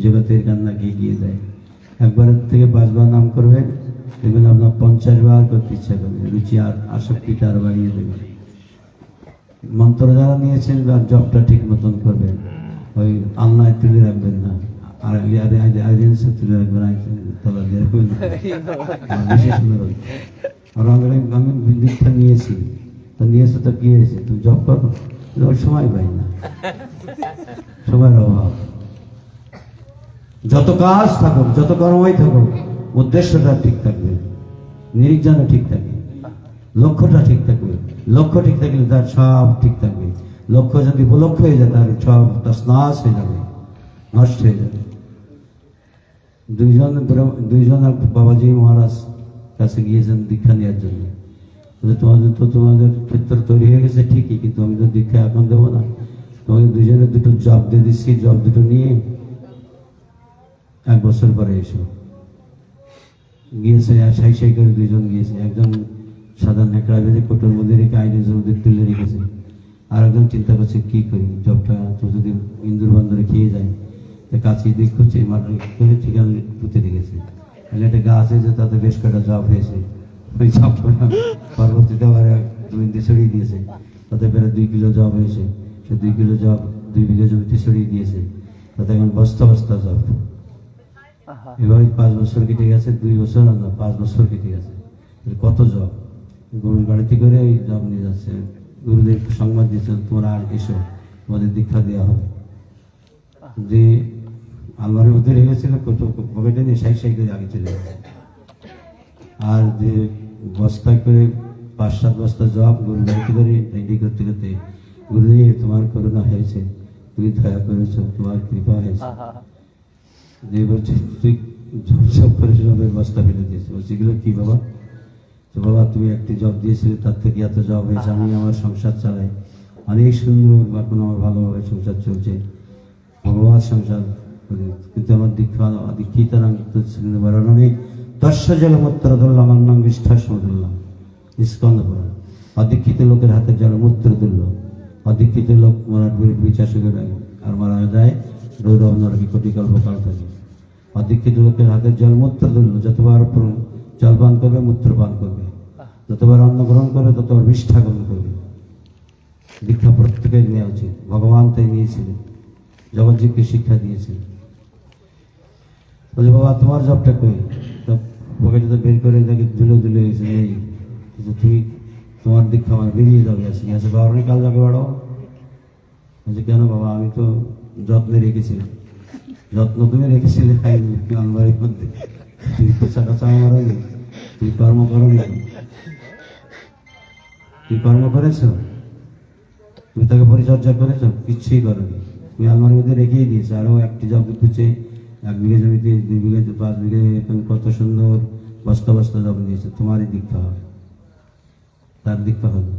জগতের কান্নাকে এগিয়ে দেয়। একবার থেকে 5 বার নাম করবেন, দেখবেন আপনার 50 বার করতে ইচ্ছা করবে, রুচি আর আসক্তিটা আর বাড়িয়ে দেবে। মন্ত্র যারা নিয়েছেন জবটা ঠিক মতন করবেন, ওই আলনায় তুলে রাখবেন না, আর আইডেন্সে তুলে রাখবেন, তলা দিয়ে রাখবেন। বিশেষ অনুরোধ। আর আমি দীক্ষা নিয়েছি, তো নিয়েছে তো কি হয়েছে, তুমি জব করো, ওই সময় পাই না, সময়ের অভাব। যত কাজ থাকুক, যত কর্মই থাকুক, উদ্দেশ্যটা ঠিক থাকবে, নিরিকজনও ঠিক থাকবে, লক্ষ্যটা ঠিক থাকবে। লক্ষ্য ঠিক থাকলে তার সব ঠিক থাকবে। লক্ষ্য যদি উপলক্ষ হয়ে যায়, তার সব তছনছ হয়ে যাবে, নষ্ট হয়ে যাবে। দুইজন বাবাজি মহারাজ কাছে গিয়েছেন দীক্ষা নেওয়ার জন্য। তোমাদের ক্ষেত্র তৈরি হয়ে গেছে ঠিকই, কিন্তু আমি তো দীক্ষা এখন দেবো না, তোমাদের দুজনের দুটো জব দিয়ে দিচ্ছি, জব দুটো নিয়ে 1 বছর পরে এসো। গিয়েছে, সাই করে দুইজন গিয়েছে। একজন সাদা নেকড়া বেঁধে কোটোর মধ্যে রেখে আইনের মধ্যে তুলে রেখেছে, আর একজন চিন্তা করছে কি করি, জবটা তো যদি ইন্দুর বন্দরে খেয়ে যায়, কাছে দিক করছে, মাটি করে ঠিকানা পুঁতে রেখেছে। একটা গাছ হয়েছে, তাতে বেশ কটা জব হয়েছে। ওই জব কটা পরবর্তীতে আবার 2 ইঞ্চি ছড়িয়ে দিয়েছে, তাতে প্রায় 2 কিলো জব হয়েছে। সে 2 কিলো জব 2 বিঘা জমিতে ছড়িয়ে দিয়েছে, তাতে এখন বস্তা বস্তা জব। এভাবে 5 বছর কেটে গেছে, 2 বছর না 5 বছর কেটে গেছে। কত জব, গরুর গাড়িতে করে ওই জব নিয়ে যাচ্ছে। গুরুদেব সংবাদ দিয়েছেন, তোমরা আর এসো, তোমাদের দীক্ষা দেওয়া হবে। যে আলমারির মধ্যে রেখেছিল, পকেটে নিয়ে সাই করে আগে চলে গেছে। আর যে বস্তায় করে 5-7 বস্তা জব গরুর গাড়িতে করে রেডি করতে করতে, গুরুদেব তোমার করুণা হয়েছে, তুমি দয়া করেছ, তোমার কৃপা হয়েছে। যে বলছে তুই সব করে জবের বস্তা ফেলে দিয়েছে। বলছি এগুলো কি বাবা? তো বাবা তুমি একটি জব দিয়েছিলে, তার থেকে এত জব হয়েছে, আমি আমার সংসার চালাই অনেক সুন্দর, এখন আমার ভালোভাবে সংসার চলছে, ভগবান সংসার কিন্তু আমার দীক্ষিতারাং বরণে দর্শ জলমূত্র ধরলাম অন্নাং বিষ্ঠা সমুদ্রলাম স্কন্দ পুরাণ। অদীক্ষিত লোকের হাতে জলমূত্র তুলল, অদীক্ষিত লোক মরার বিচার করে আর মারা যায় রৌরব নরকে কোটি কল্পকাল থাকে। অদীক্ষিত লোকের হাতে জলমূত্র তুলল, যতবার জল পান করবে মূত্র পান করবে, যতবার অন্ন গ্রহণ করবে ততবার বিষ্ঠা গ্রহণ করবে। দীক্ষা প্রত্যেকের নেওয়া উচিত, ভগবান তাই নিয়েছিলেন, জগৎজীবকে শিক্ষা দিয়েছিলেন। বলছে বাবা তোমার জবটা কই? পকেটে তো বের করে তাকে দুলে গেছে, এই তুমি তোমার দীক্ষা আমার বেরিয়ে যাবে আছে বাবা কাল যাবে বাড়াও। বলছে কেন বাবা? আমি তো যত্নে রেখেছিলাম। যত্ন তুমি রেখেছিলে আলমারির মধ্যে, তুমি খোঁচা কাছা আমার আগে, তুমি কর্ম করো নি, তুমি কর্ম করেছ, তুমি তাকে পরিচর্যা করেছ? কিচ্ছুই করনি, তুমি আলমারির মধ্যে রেখেই দিয়েছো। আরো একটি জব খুঁজে 1 বিঘা জমিতে 2 বিঘা 5 বিঘা এখন কত সুন্দর বস্তা বস্তা জব দিয়েছে। তোমারই দীক্ষা হবে, তার দীক্ষা হবে।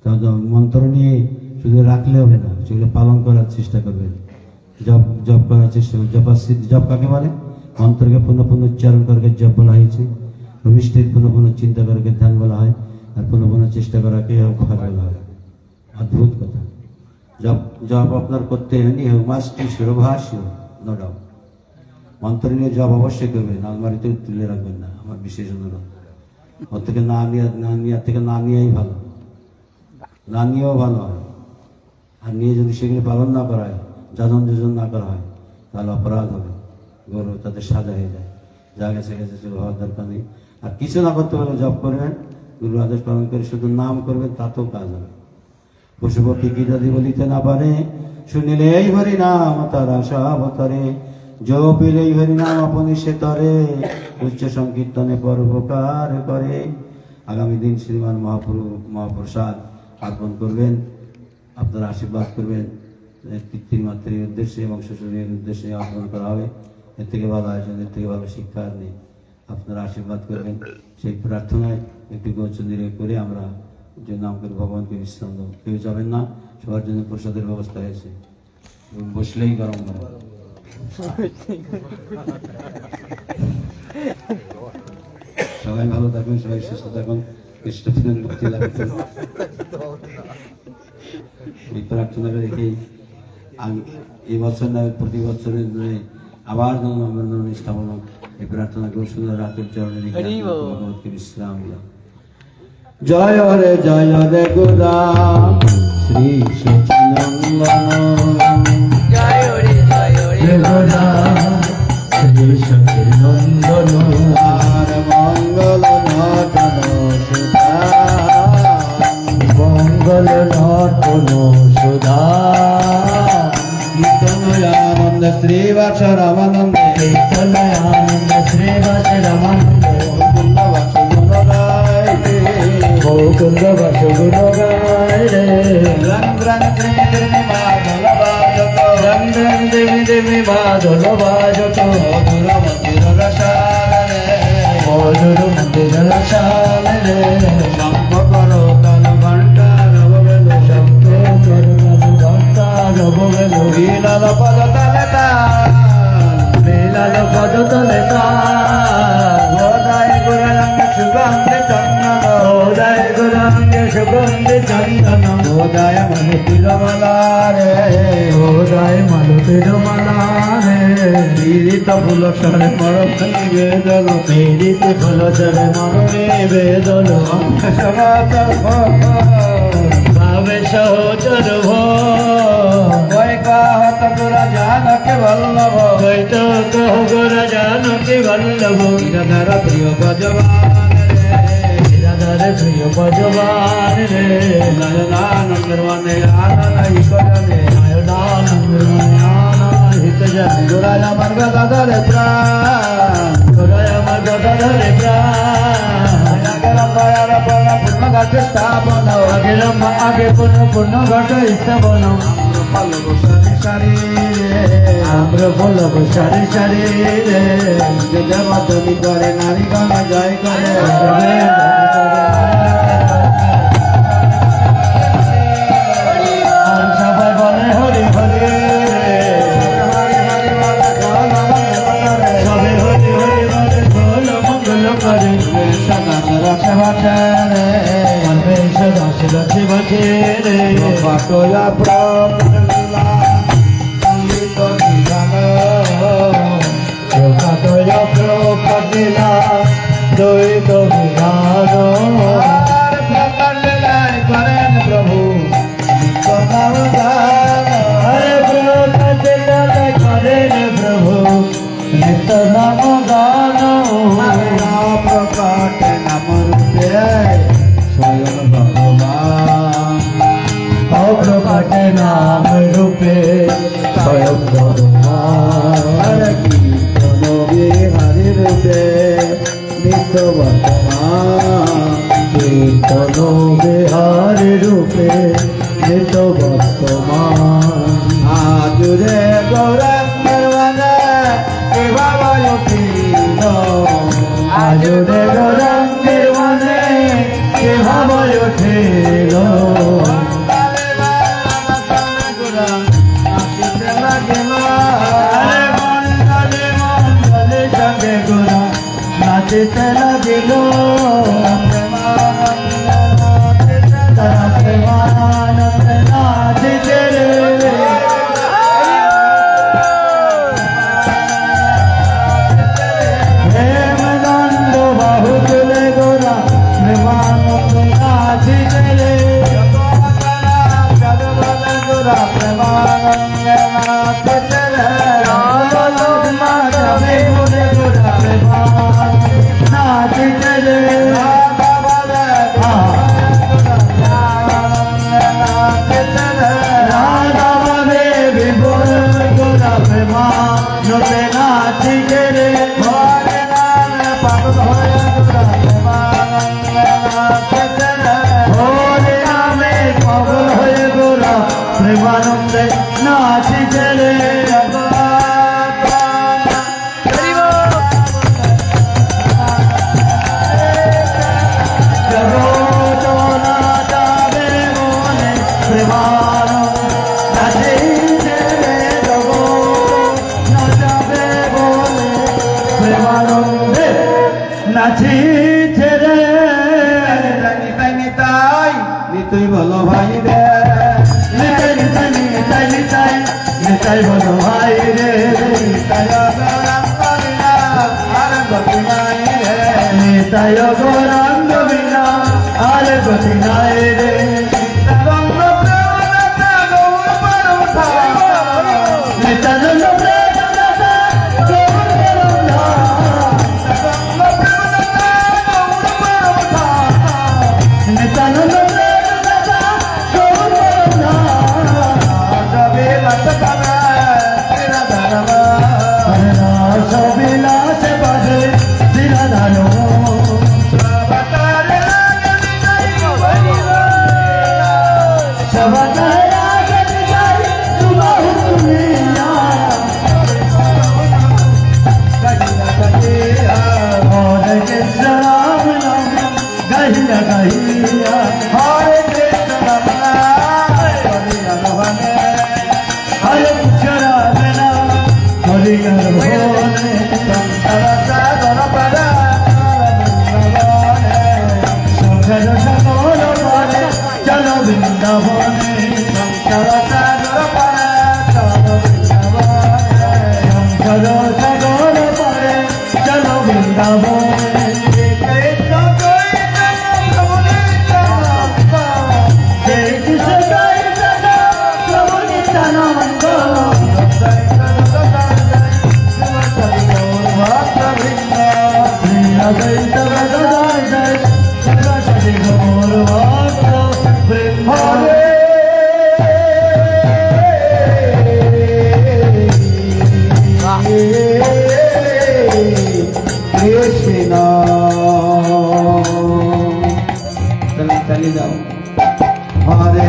তাহলে মন্ত্র নিয়ে শুধু রাখলে হবে না, সেগুলো পালন করার চেষ্টা করবেন, জপ করার চেষ্টা করবেন। জপ কাকে বলে? মন্ত্রকে পুনঃ পুনঃ উচ্চারণ করকে জপ বলা হয়েছে, ভূমিষ্ঠের পুনঃ পুনঃ চিন্তা করকে ধ্যান বলা হয়, আর পুনঃ পুনঃ চেষ্টা করাকে উপহার বলা হয়। অদ্ভুত কথা। জপ আপনার করতে হয়নি, মাস্ট শিরোভাস নো ডাউট। মন্ত্র নিয়ে জপ অবশ্যই করবেন, আলমারিতে তুলে রাখবেন না, আমার বিশেষ অনুরোধ। ওর থেকে না নিয়েই ভালো, না নিয়েও ভালো হয়। আর নিয়ে যদি সেগুলি পালন না করা হয়, যাজন যোজন না করা হয়, তাহলে অপরাধ হবে, গৌরব তাদের সাজা হয়ে যায়। যা গেছে চলে হওয়ার দরকার নেই। আর কিছু না করতে পারলে জপ করবেন, গুরু আদেশ পালন করে শুধু নাম করবেন, তাতেও কাজ হবে। পশু পক্ষী কি যদি বলিতে না পারে, শুনিলে এই হরি নাম তার আশা অবতারে, জপিলে এই হরি নাম আপনি সে তরে, উচ্চ সংকীর্তনে পরোপকার করে। আগামী দিন শ্রীমান মহাপ্রসাদ অর্পণ করবেন, আপনারা আশীর্বাদ করবেন। পিতৃমাতৃর উদ্দেশ্যে এবং শ্বশুরের উদ্দেশ্যে অর্পণ করা হবে। এর থেকে ভালো আয়োজন, এর থেকে ভালো শিক্ষা আর নেই। আপনারা আশীর্বাদ করবেন, সেই প্রার্থনায় একটু গোচন্দিরে করে আমরা যে নাম করে ভগবানকে বিশ্রাম দেবো। কেউ যাবেন না, সবার জন্য প্রসাদের ব্যবস্থা হয়েছে, বসলেই গরম গরম। সবাই ভালো থাকুন, সবাই সুস্থ থাকুন, কৃষ্ণ মুক্তি লাভ করুন। এই প্রার্থনা রেখেই এই বছর না প্রতি বছরের আবার যেন আমার স্থাপন এই প্রার্থনা করে সুন্দর রাতের চরণে ভগবতকে বিশ্রাম দিলাম। জয় রে গুরাম শ্রী সচিনন্দন, জয় রে গুরাম শ্রী সচিনন্দন, আর মঙ্গল নটন সুধা, মঙ্গল নটন সুধা, কীর্তনয়ানন্দ শ্রীবাস রামানন্দ, কীর্তনয়ানন্দ শ্রীবাস রামানন্দ, মুকুন্দ বাস গুণ গায় রে, রং রং দেবী মাধল বাজত, রং রং দেবী দেবী মাধল বাজত, মধুর মন্দির রসাল রে, মধুর মন্দির রসাল রে, শঙ্খ করো তল ঘণ্টা রব বেল, শঙ্খ করুণ ঘণ্টা রব বেল, লীলাল পদ তলে তাল, লীলাল পদ তলে তাল, গোদাই গুরঙ্গ সুগন্ধি চন্দন, গোদাই গুরঙ্গ সুগন্ধি চন্দন, গোদায় মনুতির মালা রে, গোদাই মালতীর মালা রে, পীড়িত ফুল সরে মরফনি বেদল, পীড়িত ফুল চরে মরমে বেদল, ভাবে সহচর বৈকাহত তোরা জানকে বল্লভ, বৈত কহ গোরা জানকী বল্লভ, রাধার প্রিয় ভজবান রে, রাধার প্রিয় ভজবান রে, নয়নানন্দের মনে আনন্দ করনে, নয়নানন্দ হিত জানে, গোরায় আমার গদাধর প্রাণ, গোরায় আমার গদাধরে প্রাণ, পূর্ণ গাছে স্থাপন, আগে রম্ভা আগে পূর্ণ ঘট স্থাপন, পল্লব সারি সারি রে, আমরা বলব সারি সারি রে, দেবতনী করে নারী গণ জয় করে, আর সবাই বলে হরি হরি রে, হরি হরি বলে সেবাচারে পরমেশ্বর দাসের সেবাচে রে পাটয়া প্রকৃলা সঙ্গীত বিধান পাটয়া প্রকৃলা দ্বৈত বিধান করেন প্রভু হরে করেন প্রভু নিত্য নাম গান প্রকট নাম রূপে স্বয়ং ভগবান অপ্রকট নাম রূপে স্বয়ং ভগবান কীর্তন বিহারী রূপে নিত্য বর্তমান কীর্তন বিহারী রূপে নিত্য বর্তমান আজুরে গৌরাঙ্গের মানে আজুরে গৌরাঙ্গের মানে ভাবয় উঠিল সঙ্গে গোরা নাচিতে লাগিল নাচিতে প্রেমানন্দ বাহু তুলে গোরা প্রেমানন্দ নাচিতে গোরা প্রেমানন্দ নাচিতে প্রেমানন্দে নাচিতে রে নাচিছে রে নিতাই বলো ভাই রে নিতাই বলো ভাই রে নিতাই গৌরাঙ্গ বিনা আর গতি নাই রে নিতানন্দ চলো বৃন্দাবনে শঙ্কর সাগর পারে চলো বৃন্দাবনে चली जाओ हरे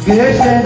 कृष्ण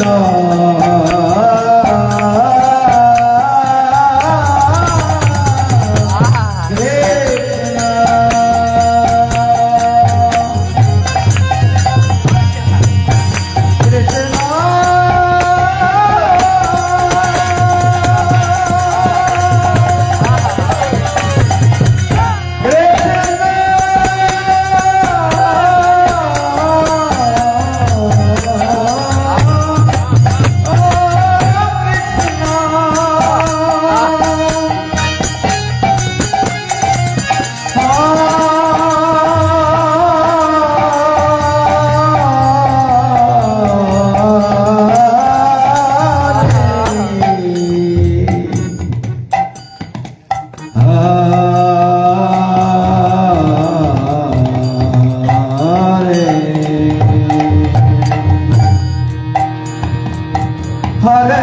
হরে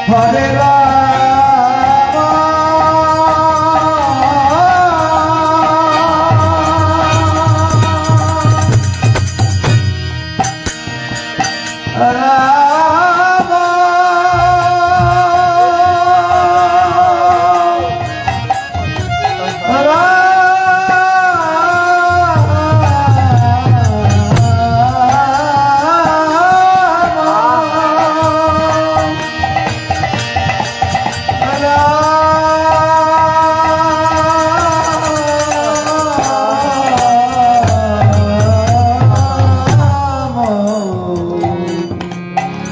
হরে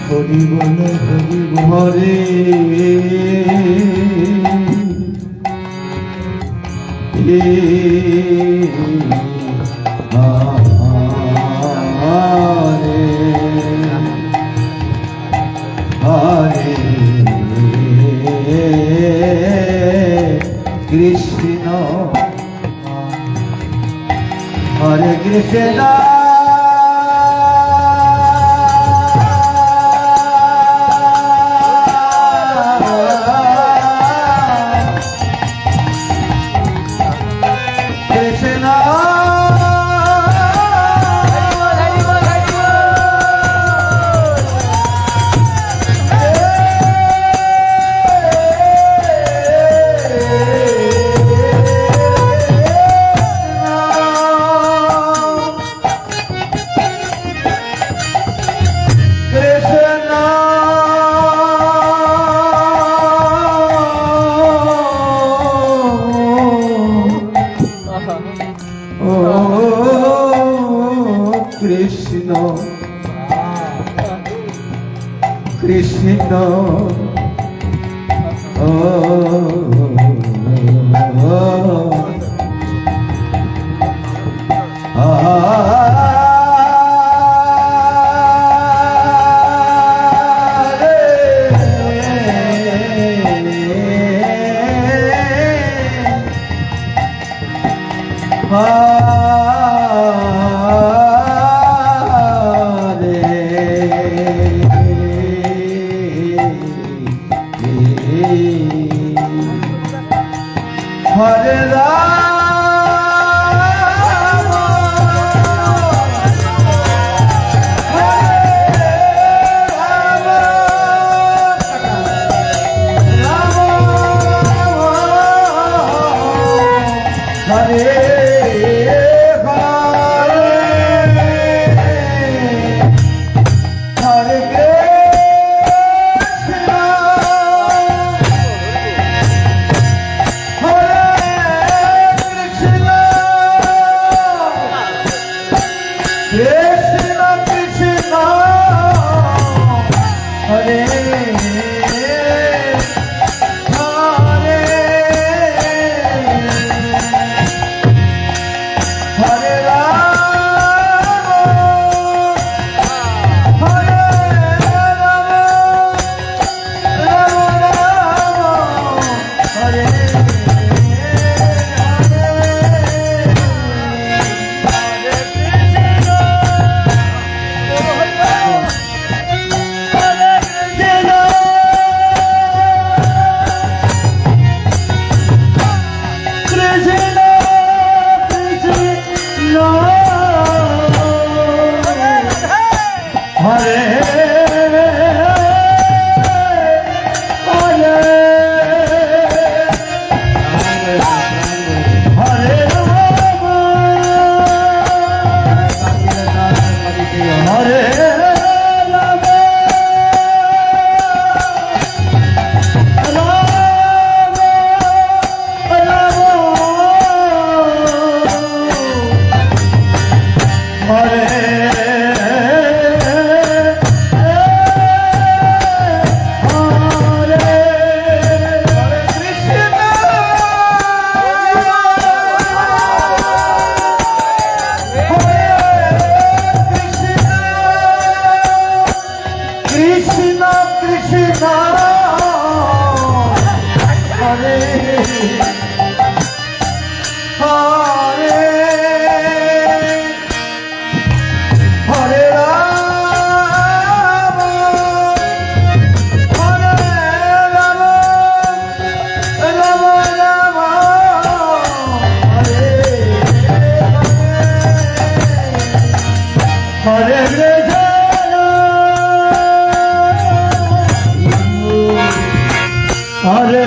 হরি বল হরে হরে কৃষ্ণ হরে কৃষ্ণ কৃষ্ণ কৃষ্ণ ও হরে রাম হরে হরে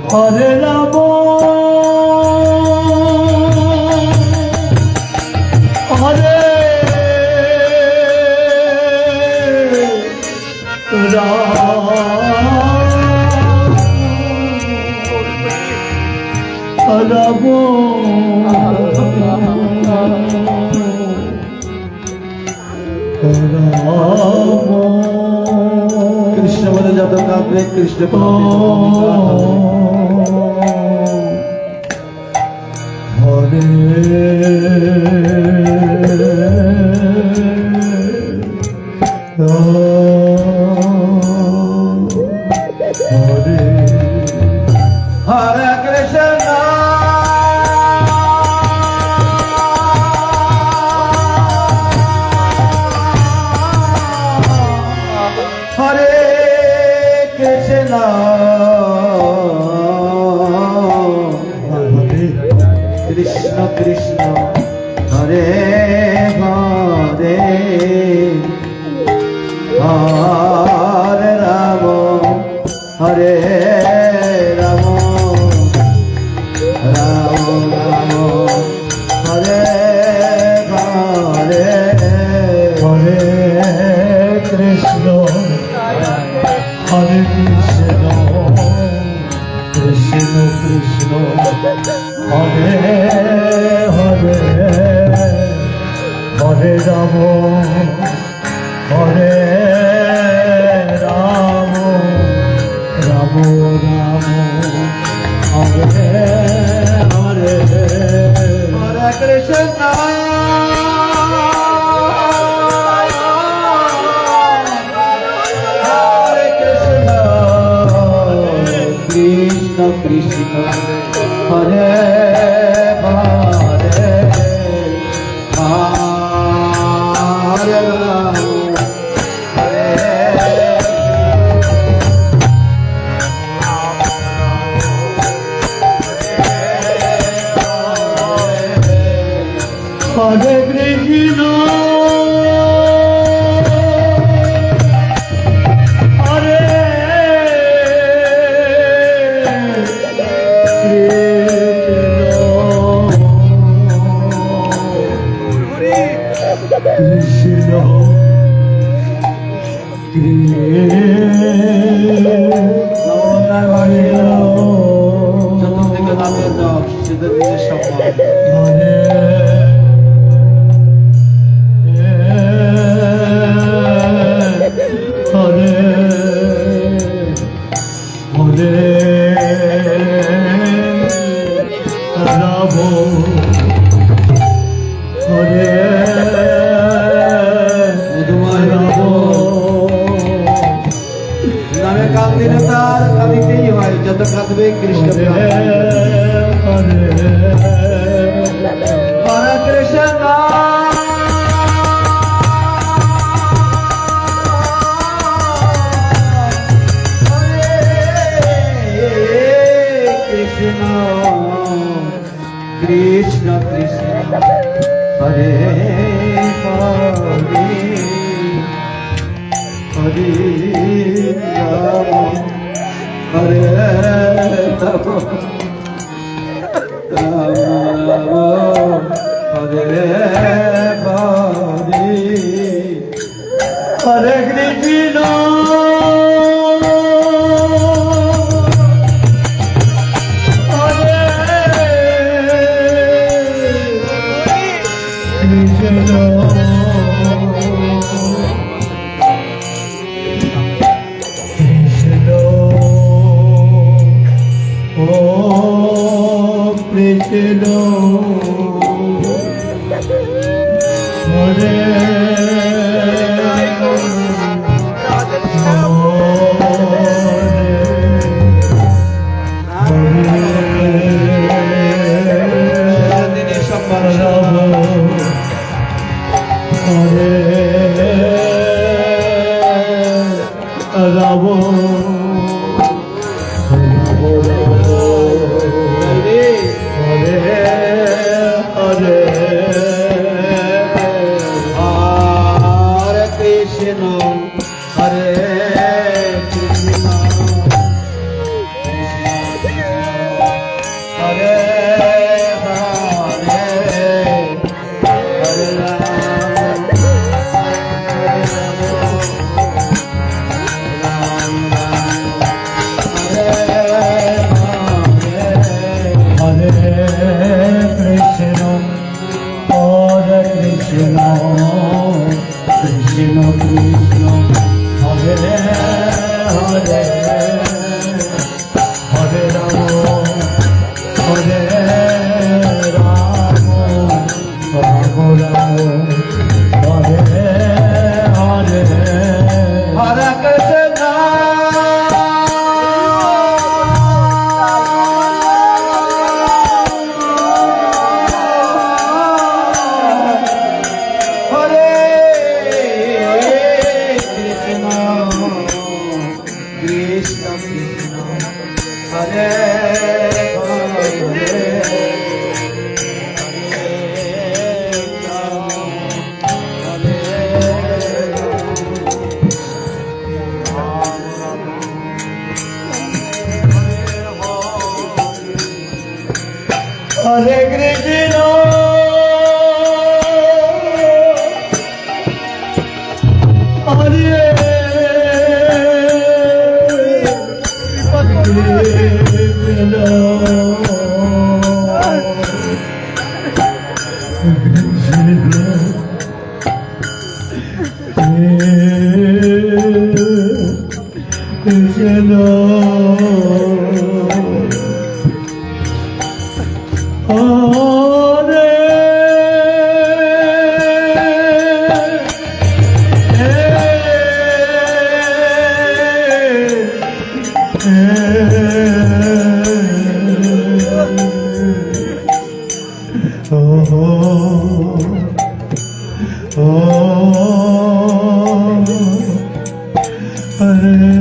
হরে রাম হরে রাম কৃষ্ণ বলে যত কাঁদবে কৃষ্ণ হরে হরে হরে কৃষ্ণ হরে কৃষ্ণ কৃষ্ণ কৃষ্ণ হরে হরে হরে হরে কৃষ্ণ কৃষ্ণ কৃষ্ণ হরে হরে হরে রাম হরে রাম রাম রাম হরে হরে হরে কৃষ্ণ কৃষ্ণ কৃষ্ণ হরে হরে হরে রাম হরে হরে কৃষ্ণ কৃষ্ণ চতুর্দিকে নামের জপ শিশুদের নিজের সম্মান হরে হরে হরে রাম হরে নামে কাল দিনে তার কাঁদিতেই হয় যত কাঁদবে কৃষ্ণ হরে কৃষ্ণ কৃষ্ণ কৃষ্ণ কৃষ্ণ হরে হরে হরে রাম হরে রাম রাম রাম হরে হরে হরে কৃষ্ণ হরে কৃষ্ণ কৃষ্ণ ও কৃষ্ণ হরে দিনের সম্মান হরে রাম হরে হরে হরে কৃষ্ণ হরে কৃষ্ণ হরে হরে হরে রাম রাম হরে কৃষ্ণ হরে কৃষ্ণ কৃষ্ণ কৃষ্ণ হরে হরে হরে রাম হরে রাম রাম রাম হরে হরে হরে কৃষ্ণ হরে কৃষ্ণ কৃষ্ণ কৃষ্ণ হরে হরে হরে কৃষ্ণ হরে কৃষ্ণ হরে Hare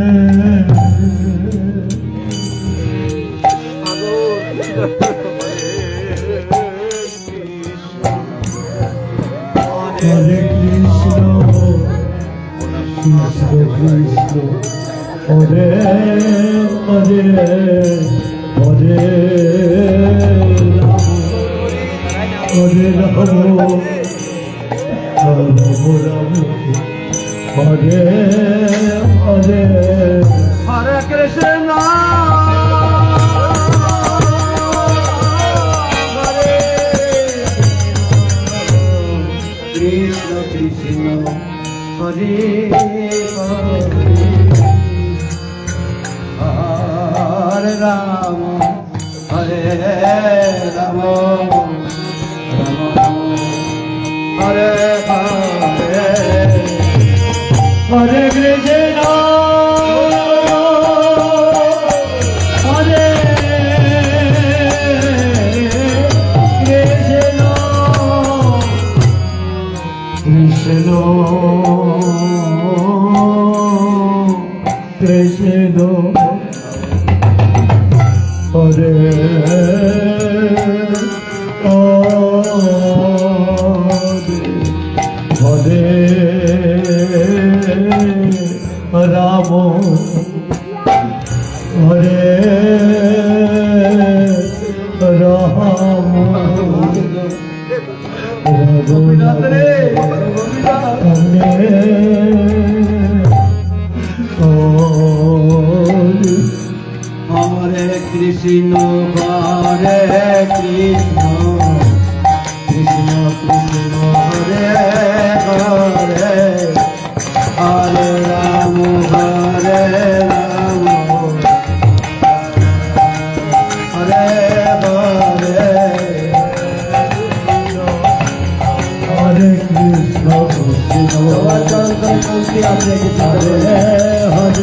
Krishna, Krishna Krishna, Hare Hare, Hare Hare Rama, Rama Rama, Hare Hare, Hare Krishna. Krishna Krishna Hare Hare Rama Hare Rama Rama Hare Hare Hare Krishna Hare Krishna Krishna Hare Hare Hare Rama Hare Rama Hare Krishna Hare Krishna Krishna Krishna Hare Hare Hare Rama Hare Rama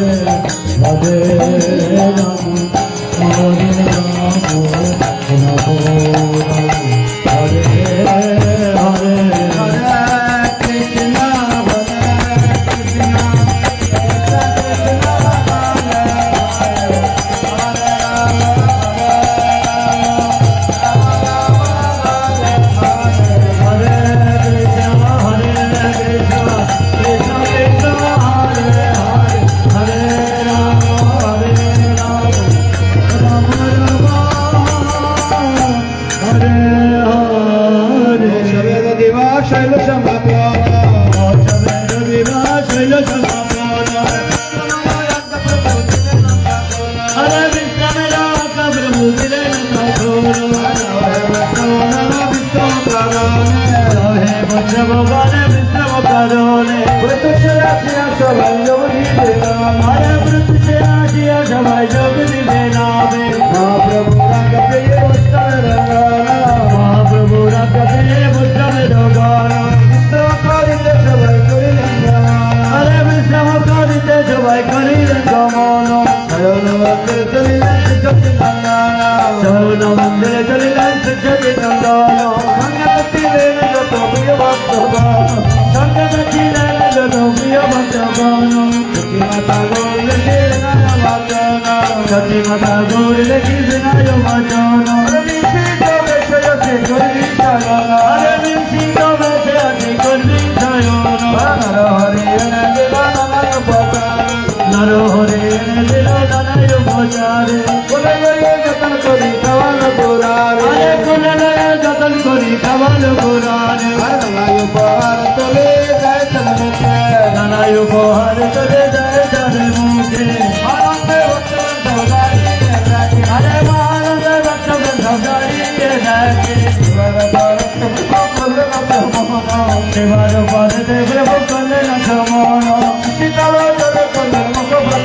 Hare Hare Hare Krishna Krishna Hare Hare Hare Rama Hare Rama Hare Hare Hare Krishna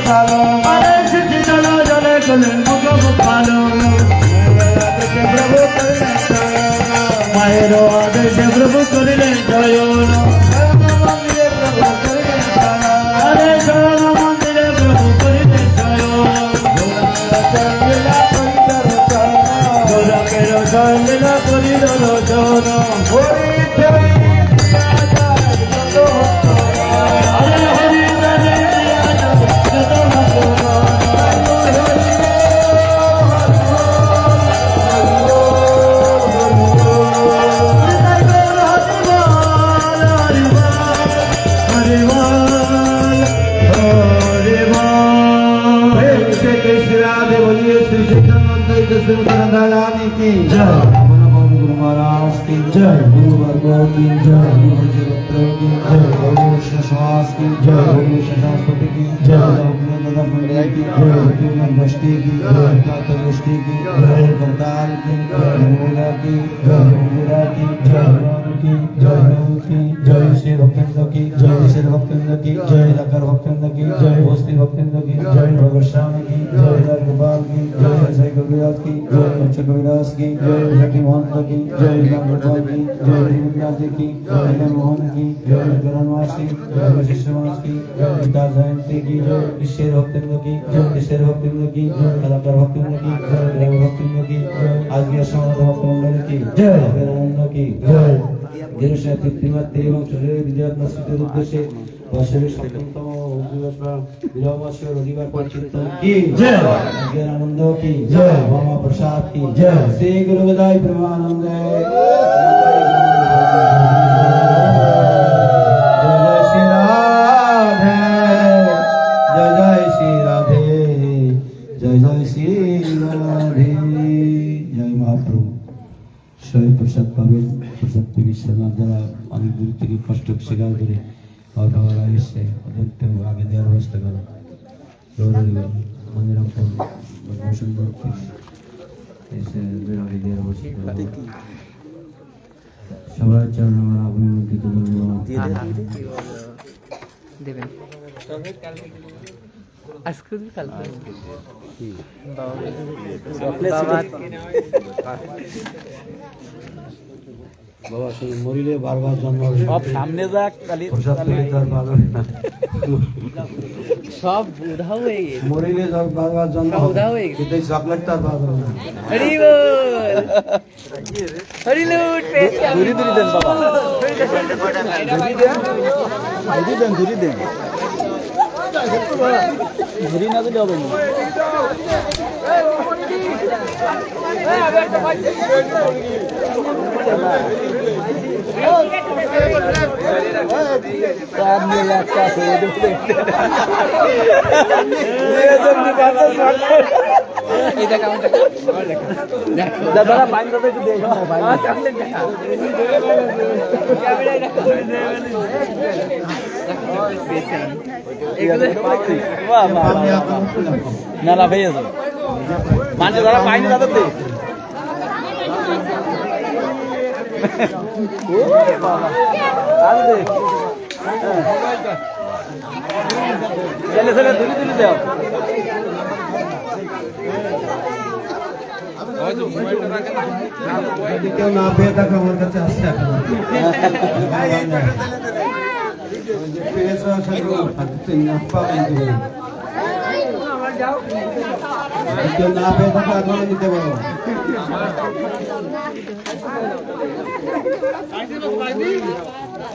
Hare दयानी की जय। अपना पवन गुरु महाराज की जय। गुरु वर्गो की जय। गुरु चरित्रों की जय। गुरु श्वास की जय। गुरु शास्त्री की जय। दादा पंडित की जय। दृष्टि की जय। दृष्टि की जय। करताल की जय। मूला की जय। मीरा की जय। की जय। की जय। श्री भक्तेंद्र की जय। श्री भक्तेंद्र की जय। लकर भक्तेंद्र की जय। भोस्ती भक्तेंद्र की जय। गोस्वामी की जय। गोपाल की जय। जय कविराज की जय। चक्रविराज की जय। लकी महंत की जय। गोपाल की जय। विद्यार्थी की जय। मोहन की जय। गणवास की शिष्यवास की गीता जयंती की ईश्वर भक्तेंद्र की ईश्वर भक्तेंद्र की कलाकार भक्तेंद्र की रवि भक्तेंद्र की आज के समाज भक्त मंडल की जय। अभिनंदन की जय। गिरिशा तिथिमत्ते एवं सूर्य विद्यात्म स्थितिर उद्देश्य वर्षे सप्तमतम दिवस पर विलोमस्य रविवार पर चिंतन की जय। ज्ञान आनंद की जय। मामा प्रसाद की जय। श्री गुरु गदाई ब्रह्मानंद जय जय श्री राधे जय जय श्री राधे जय जय श्री राधे जय महाप्रभु সবাই প্রসাদ পাবেন প্রসাদ থেকে সালাম যারা অনেক দূর থেকে কষ্ট স্বীকার করে বাবারা এসছে ওদেরকে আগে দেওয়ার ব্যবস্থা করো মন্দির সুন্দর এসে আগে দেওয়ার ব্যবস্থা করো সবার চরণ আমার অভিনন্দিত ধন্যবাদ দেবেন আজকে কাল বাবা সেই মরিলে বারবার জন্ম হবে সব সামনে যাক খালি প্রসাদ পেলে তো আর ভালো হবে না সব উধাও হয়ে গেছে মরিলে বারবার জন্ম সব হবে উধাও হয়ে গেছে। কিন্তু এই চকলেট তো আর ভালো হবে না হরি বল হরি লুট পেয়েছি ধুরি ধুরি দেন বাবা ধুরি দেন ধুরি দেন ধুরি না দিলে হবে না দাদা পাইন দাদা একটু দেখো না না ভাই মানে যারা পাইনি তাদের দেখ চলে চলে তুলি তুলি দাও যদি কেউ না পেয়ে থাকে আমার কাছে আসতে কেউ না পেয়ে থাকে এখনো নিতে পারবো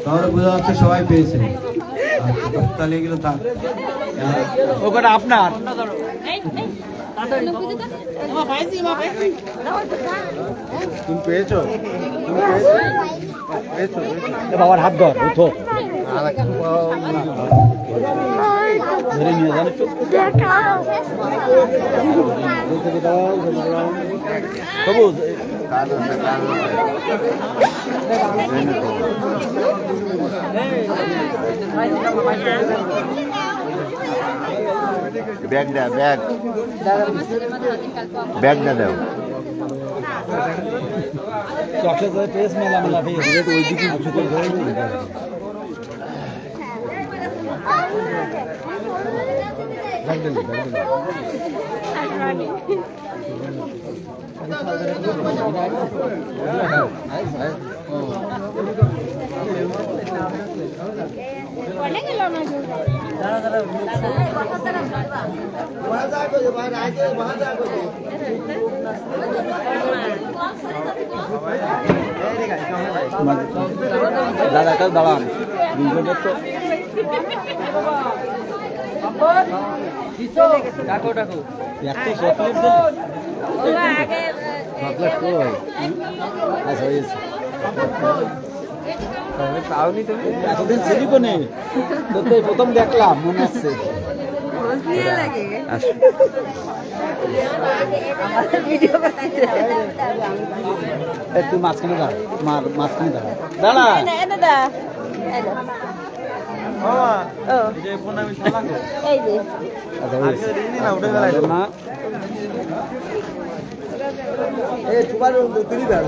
তাহলে বোঝা যাচ্ছে সবাই পেয়েছে তাহলে এগুলো থাক ওটা আপনার তুমি পেয়েছো বাবার হাত ধর উঠো ধরে নিয়ে যান একটু সবুজ ব্যাগ দে ব্যাগ ব্যাগ না দাও চকলেট পেস মেলা মেলা পেয়েছে ওই দিকে দাদা কাল দাঁড়ান ডাকো ডাকো এত চকলেট চকলেট কই আচ্ছা হয়েছে পাওনি তুমি এতদিন ছিলি কোনে তো প্রথম দেখলাম মনে হচ্ছে নিয়ে লাগে আসো আমাদের ভিডিও বানাইছে তুই মাঝখানে দাঁড়া মাঝখানে দাঁড়া দাঁড়া এনে দা ও এই যে না এই সুপার তুলি বেড়